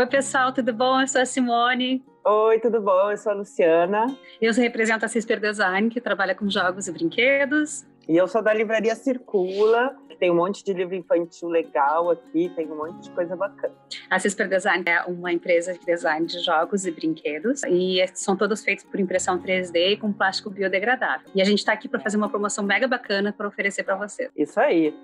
Oi, pessoal, tudo bom? Eu sou a Simone. Oi, tudo bom? Eu sou a Luciana. Eu represento a Cisper Design, que trabalha com jogos e brinquedos. E eu sou da Livraria Circula. Tem um monte de livro infantil legal aqui, tem um monte de coisa bacana. A Cisper Design é uma empresa de design de jogos e brinquedos e são todos feitos por impressão 3D e com plástico biodegradável. E a gente está aqui para fazer uma promoção mega bacana para oferecer para vocês. Isso aí.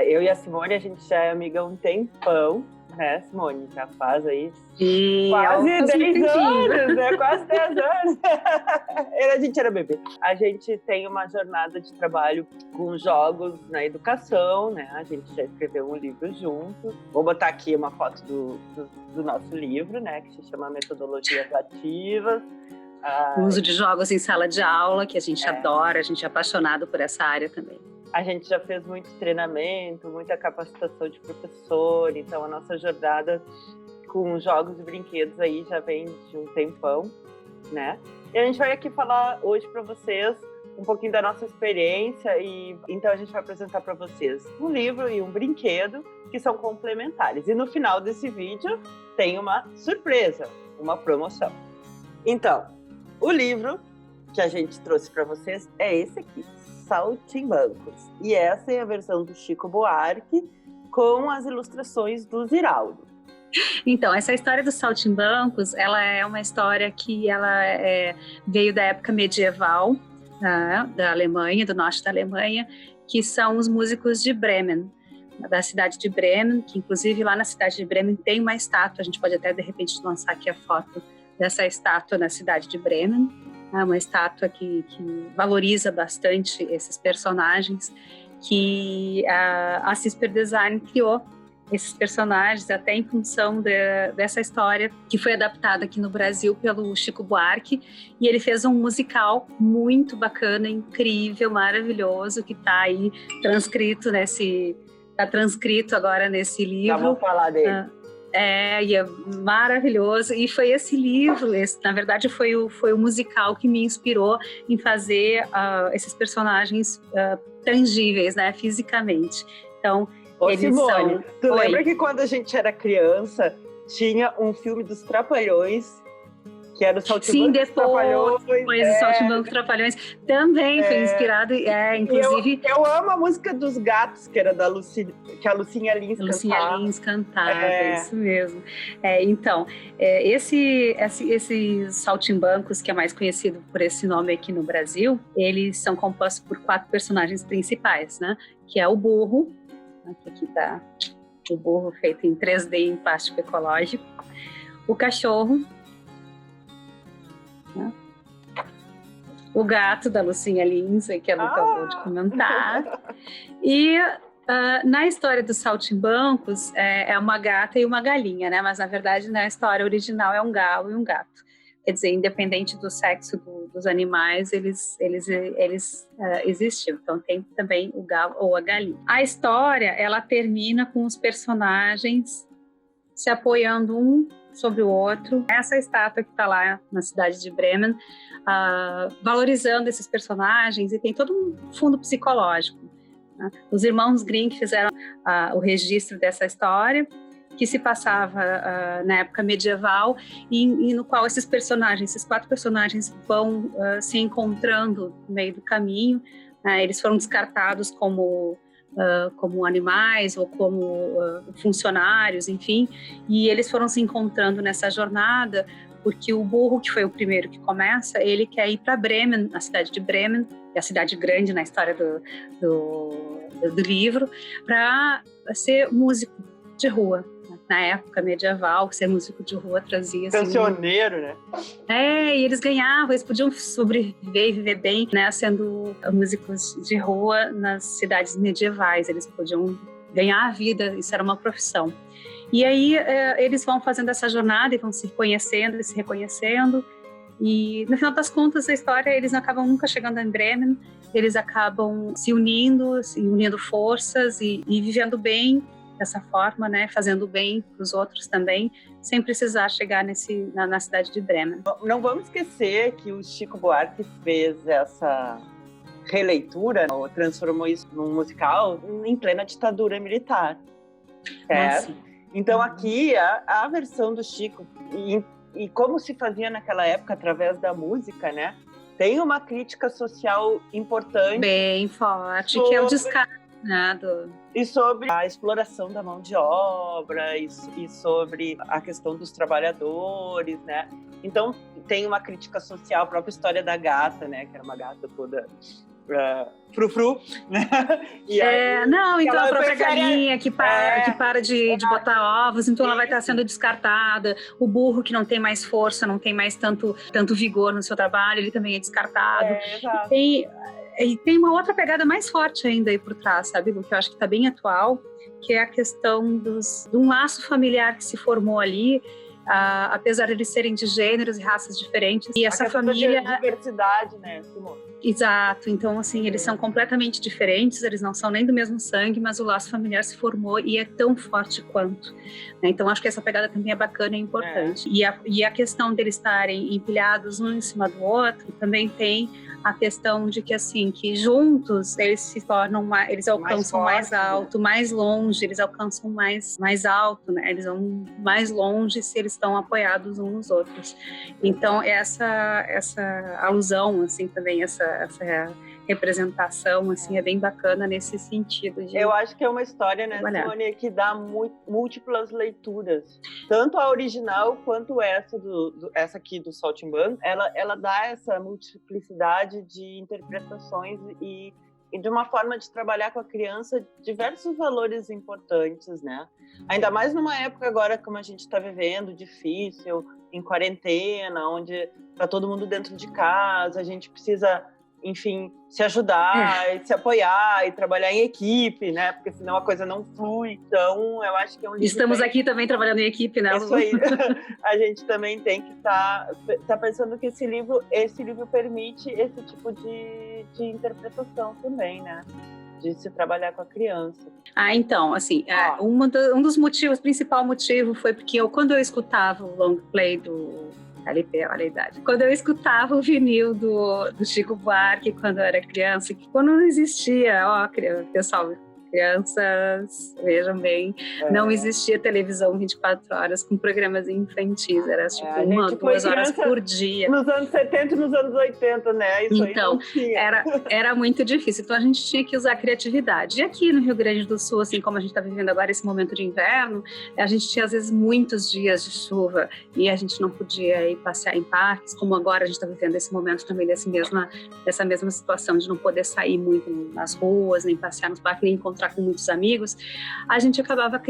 Eu e a Simone, a gente já é amiga há um tempão, né, Simone? Já faz aí quase 10 anos, né? Quase 10 anos. A gente era bebê. A gente tem uma jornada de trabalho com jogos na educação, né? A gente já escreveu um livro junto. Vou botar aqui uma foto do nosso livro, né? Que se chama Metodologias Ativas. O uso de jogos em sala de aula, que a gente adora, a gente é apaixonado por essa área também. A gente já fez muito treinamento, muita capacitação de professor, então a nossa jornada com jogos e brinquedos aí já vem de um tempão, né? E a gente vai aqui falar hoje para vocês um pouquinho da nossa experiência e então a gente vai apresentar para vocês um livro e um brinquedo que são complementares. E no final desse vídeo tem uma surpresa, uma promoção. Então, o livro que a gente trouxe para vocês é esse aqui, Saltimbancos. E essa é a versão do Chico Buarque com as ilustrações do Ziraldo. Então, essa história dos saltimbancos, ela é uma história que ela veio da época medieval, da Alemanha, do norte da Alemanha, que são os músicos de Bremen, da cidade de Bremen, que inclusive lá na cidade de Bremen tem uma estátua, a gente pode até de repente lançar aqui a foto dessa estátua na cidade de Bremen, uma estátua que valoriza bastante esses personagens, que a Cisper Design criou esses personagens até em função dessa história que foi adaptada aqui no Brasil pelo Chico Buarque, e ele fez um musical muito bacana, incrível, maravilhoso, que está aí transcrito agora nesse livro. Já vou falar dele. E é maravilhoso, e foi esse livro, na verdade foi o musical que me inspirou em fazer esses personagens tangíveis, né, fisicamente. Então, Simone, tu lembra que quando a gente era criança tinha um filme dos Trapalhões, que era o Saltimbancos Trapalhões? Depois o Saltimbancos Trapalhões também foi inspirado, inclusive... Eu amo a música dos gatos, que era que a Lucinha Lins cantava. Lucinha Lins cantava, isso mesmo. Então, esses Saltimbancos, que é mais conhecido por esse nome aqui no Brasil, eles são compostos por 4 personagens principais, né? Que é o burro, aqui está o burro feito em 3D em plástico ecológico, o cachorro, né? O gato da Lucinha Lins, que ela acabou de comentar, e na história dos Saltimbancos é uma gata e uma galinha, né? Mas na verdade na história original é um galo e um gato. Quer dizer, independente do sexo dos animais, eles existiam. Então tem também o galo ou a galinha. A história, ela termina com os personagens se apoiando um sobre o outro. Essa estátua que está lá na cidade de Bremen, valorizando esses personagens, e tem todo um fundo psicológico, né? Os irmãos Grimm fizeram o registro dessa história, que se passava na época medieval e no qual esses 4 personagens vão se encontrando no meio do caminho. Eles foram descartados como animais ou como funcionários, funcionários, enfim, e eles foram se encontrando nessa jornada porque o burro, que foi o primeiro que começa, ele quer ir para Bremen, a cidade de Bremen, que é a cidade grande na história do livro, para ser músico de rua. Na época medieval, ser músico de rua trazia... Cancioneiro, né? E eles ganhavam, eles podiam sobreviver e viver bem, né, sendo músicos de rua nas cidades medievais, eles podiam ganhar a vida, isso era uma profissão. E aí eles vão fazendo essa jornada e vão se conhecendo e se reconhecendo, e no final das contas a história, eles não acabam nunca chegando em Bremen, eles acabam se unindo forças e vivendo bem dessa forma, né, fazendo bem para os outros também, sem precisar chegar na cidade de Bremen. Não vamos esquecer que o Chico Buarque fez essa releitura, transformou isso num musical em plena ditadura militar. Então aqui a versão do Chico e como se fazia naquela época através da música, né? Tem uma crítica social importante. Bem forte, que é o descarado. E sobre a exploração da mão de obra e sobre a questão dos trabalhadores, né? Então tem uma crítica social, a própria história da gata, né? Que era uma gata toda frufru, né? E aí, então a própria galinha que para de botar ovos, então ela vai estar sendo descartada. O burro que não tem mais força, não tem mais tanto vigor no seu trabalho, ele também é descartado. Exato. E tem uma outra pegada mais forte ainda aí por trás, sabe, Lu, que eu acho que está bem atual, que é a questão de um laço familiar que se formou ali, apesar de eles serem de gêneros e raças diferentes. E essa família... A diversidade, né, Simone? Exato. Então, assim, eles são completamente diferentes, eles não são nem do mesmo sangue, mas o laço familiar se formou e é tão forte quanto. Né? Então, acho que essa pegada também é bacana e importante. E a questão deles estarem empilhados um em cima do outro também tem a questão de que, assim, que juntos eles se tornam eles alcançam mais alto, mais longe, eles alcançam mais alto, né? Eles vão mais longe se eles estão apoiados uns nos outros. Então, essa alusão, assim, também, essa representação, assim, é bem bacana nesse sentido. Eu acho que é uma história, né, Simone, que dá múltiplas leituras. Tanto a original quanto essa aqui do Saltimbanco, ela dá essa multiplicidade de interpretações e de uma forma de trabalhar com a criança diversos valores importantes, né? Ainda mais numa época agora como a gente está vivendo, difícil, em quarentena, onde está todo mundo dentro de casa, a gente precisa, enfim, se ajudar, e se apoiar e trabalhar em equipe, né? Porque senão a coisa não flui. Então, eu acho que é um livro... Estamos aqui também trabalhando em equipe, né? Isso aí. A gente também tem que estar pensando que esse livro permite esse tipo de interpretação também, né? De se trabalhar com a criança. Então, assim, um dos motivos, o principal motivo foi porque quando eu escutava o long play do LP, olha a idade. Quando eu escutava o vinil do Chico Buarque quando eu era criança, que quando não existia, pessoal, crianças, vejam bem, não existia televisão 24 horas com programas infantis, era tipo 2 horas por dia. Nos anos 70 e nos anos 80, né? Isso então, aí não tinha. Era muito difícil, então a gente tinha que usar a criatividade. E aqui no Rio Grande do Sul, assim como a gente está vivendo agora esse momento de inverno, a gente tinha às vezes muitos dias de chuva e a gente não podia ir passear em parques, como agora a gente está vivendo esse momento também dessa mesma situação de não poder sair muito nas ruas, nem passear nos parques, nem encontrar com muitos amigos. A gente acabava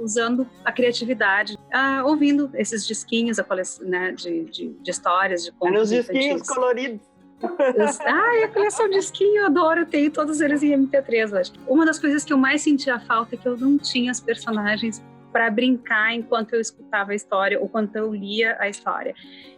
usando a criatividade, ouvindo esses disquinhos, né, de histórias, de contos. Os disquinhos coloridos. A coleção de disquinho, eu adoro, eu tenho todos eles em MP3 hoje. Uma das coisas que eu mais sentia falta é que eu não tinha os personagens para brincar enquanto eu escutava a história ou quando eu lia a história.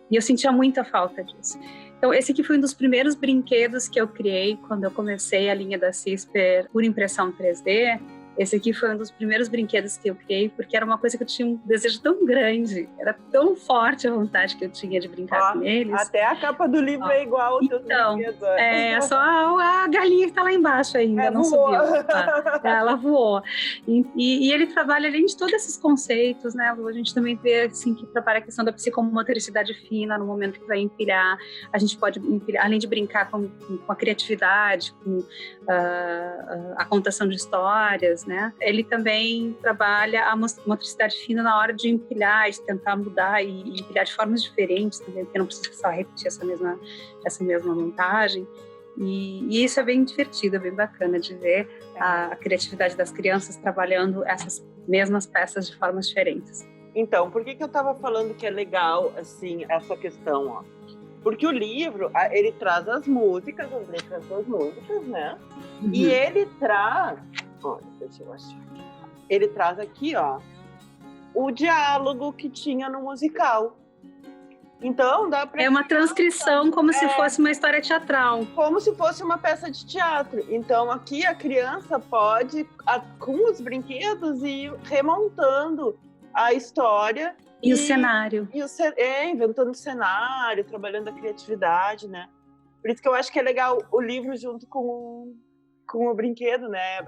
E eu sentia muita falta disso. Então, esse aqui foi um dos primeiros brinquedos que eu criei quando eu comecei a linha da CISPER por impressão 3D. Esse aqui foi um dos primeiros brinquedos que eu criei, porque era uma coisa que eu tinha um desejo tão grande, era tão forte a vontade que eu tinha de brincar com eles. Até a capa do livro é igual ao teu brinquedo. Só a galinha que está lá embaixo ainda, não voou. Subiu. Ela voou. E ele trabalha, além de todos esses conceitos, né, Lu, a gente também vê assim, que trabalha a questão da psicomotricidade fina no momento que vai empilhar. A gente pode empilhar, além de brincar com a criatividade, com a contação de histórias, né? Ele também trabalha a motricidade fina na hora de empilhar, de tentar mudar e empilhar de formas diferentes também, porque não precisa só repetir essa mesma montagem. E isso é bem divertido, é bem bacana de ver a criatividade das crianças trabalhando essas mesmas peças de formas diferentes. Então, por que eu estava falando que é legal, assim, essa questão, ó? Porque o livro, ele traz as músicas, as letras das músicas, né? Uhum. E ele traz... Olha, deixa eu achar aqui. Ele traz aqui, ó, o diálogo que tinha no musical. Então, dá pra... É uma transcrição como se fosse uma história teatral. Como se fosse uma peça de teatro. Então, aqui a criança pode, com os brinquedos, ir remontando a história. E o cenário. Inventando cenário, trabalhando a criatividade, né? Por isso que eu acho que é legal o livro junto com o brinquedo, né?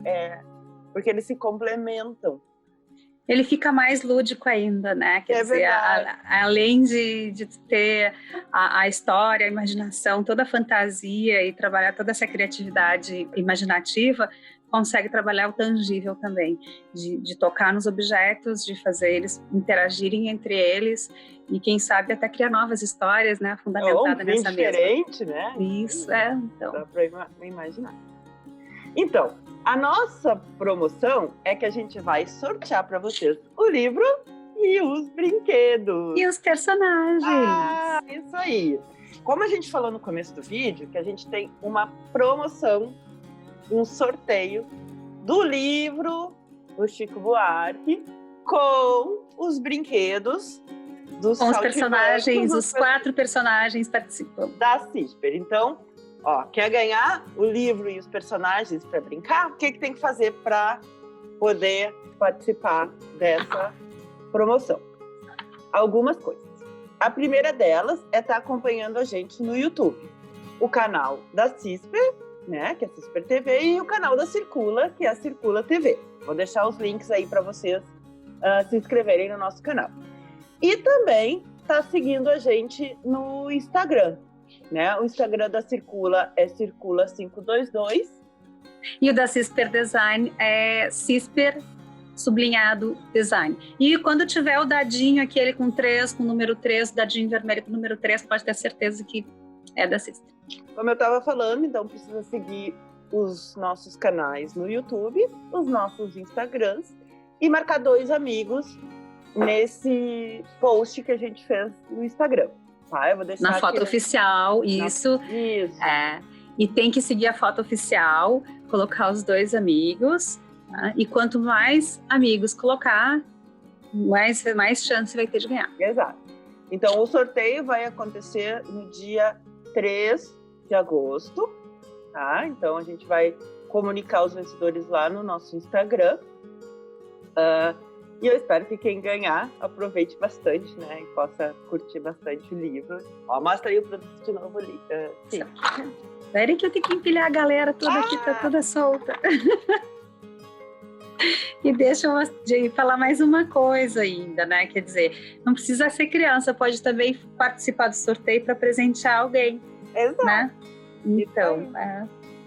Porque eles se complementam. Ele fica mais lúdico ainda, né? Quer dizer, além de ter a história, a imaginação, toda a fantasia e trabalhar toda essa criatividade imaginativa, consegue trabalhar o tangível também, de tocar nos objetos, de fazer eles interagirem entre eles e, quem sabe, até criar novas histórias, né? Fundamentada nessa mesma. Diferente, né? Isso, então. Dá para imaginar. Então, a nossa promoção é que a gente vai sortear para vocês o livro e os brinquedos. E os personagens. Ah, isso aí. Como a gente falou no começo do vídeo, que a gente tem uma promoção, um sorteio do livro do Chico Buarque com os brinquedos dos com os personagens, os 4 personagens participam da CISPER. Então, quer ganhar o livro e os personagens para brincar? O que tem que fazer para poder participar dessa promoção? Algumas coisas. A primeira delas é estar acompanhando a gente no YouTube. O canal da CISPER, né, que é a CISPER TV, e o canal da Circula, que é a Circula TV. Vou deixar os links aí para vocês se inscreverem no nosso canal. E também tá seguindo a gente no Instagram, né? O Instagram da Circula é Circula522. E o da CISPER Design é CISPER sublinhado Design. E quando tiver o dadinho, aquele com 3, com o número 3, o dadinho vermelho com o número 3, pode ter certeza que é da CISPER. Como eu estava falando, então precisa seguir os nossos canais no YouTube, os nossos Instagrams e marcar 2 amigos nesse post que a gente fez no Instagram. Tá? Eu vou deixar na foto oficial, isso. Isso. E tem que seguir a foto oficial, colocar os 2 amigos, tá? E quanto mais amigos colocar, mais chance vai ter de ganhar. Exato. Então, o sorteio vai acontecer no dia 3 de agosto, tá? Então, a gente vai comunicar os vencedores lá no nosso Instagram. E eu espero que quem ganhar aproveite bastante, né? E possa curtir bastante o livro. Mostra aí o produto de novo ali. Sim. Espere que eu tenho que empilhar a galera toda aqui, tá toda solta. E deixa eu falar mais uma coisa ainda, né? Quer dizer, não precisa ser criança, pode também participar do sorteio para presentear alguém. Exato. Né? Então,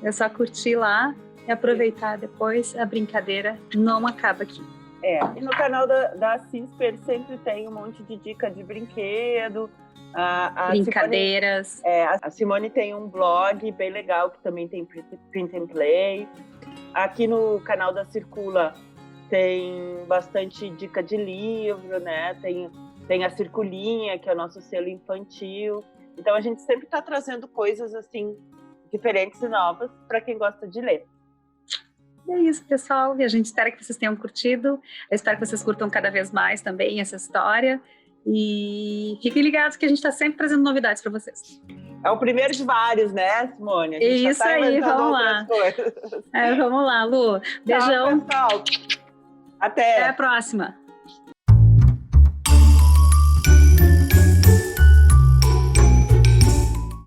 é só curtir lá e aproveitar depois. A brincadeira não acaba aqui. E no canal da CISPER sempre tem um monte de dica de brinquedo. Brincadeiras. A Simone tem um blog bem legal que também tem print and play. Aqui no canal da Circula tem bastante dica de livro, né? Tem a Circulinha, que é o nosso selo infantil. Então a gente sempre está trazendo coisas assim diferentes e novas para quem gosta de ler. É isso, pessoal. E a gente espera que vocês tenham curtido. Eu espero que vocês curtam cada vez mais também essa história. E fiquem ligados que a gente está sempre trazendo novidades para vocês. É o primeiro de vários, né, Simone? A gente isso aí, vamos lá. Vamos lá, Lu. Beijão. Tchau, pessoal. Até a próxima.